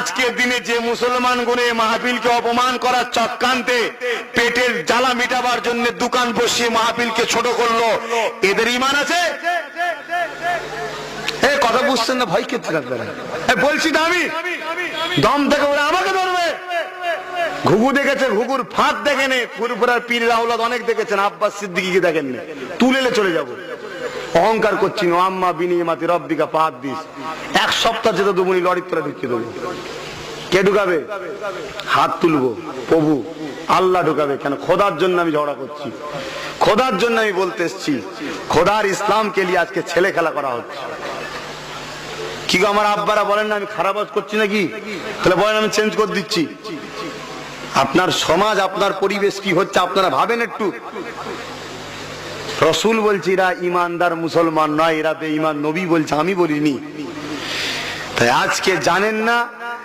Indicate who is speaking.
Speaker 1: আজকের দিনে যে মুসলমান গুনে মাহফিলকে অপমান করার চক্রান্তে পেটের জ্বালা মিটাবার জন্য দোকান বসিয়ে মাহফিলকে ছোট করলো, এদের ঈমান আছে? কথা বুঝছেন না? ভয় ক্ষেত্রে বলছি না আমি, দম থেকে ওরা আমাকে ধরবে। ঘুঘু দেখেছে, ঘুঘুর ফাঁদ দেখেনে, পুরপুরার পীর রাউলাদ অনেক দেখেছেন, আব্বাস সিদ্দিকীকে দেখেননি। তুলেলে চলে যাব। অহংকার করছি না। আম্মা বিনিমাতি রব্বিকা ফাহাদ্দিস, এক সপ্তাহ যেতে দুমুনি লরির তলা ঢুকিয়ে দেবো। কে ঢুকাবে? হাত তুলবো, প্রভু আল্লাহ ঢুকাবে। কেন? খোদার জন্য আমি ঝগড়া করছি, খোদার জন্য আমি বলতে এসছি। খোদার ইসলামকে নিয়ে আজকে ছেলে খেলা করা হচ্ছে। কি গো আমার আব্বারা বলেন না আমি খারাপ করছি নাকি? তাহলে বলেন আমি চেঞ্জ করে দিচ্ছি। আপনার সমাজ, আপনার পরিবেশ কি হচ্ছে আপনারা ভাবেন একটু। রসুল বলছি এরা ইমানদার মুসলমান নয়, এরা বেঈমান। নবী বলছে, আমি বলিনি। তাই আজকে জানেন না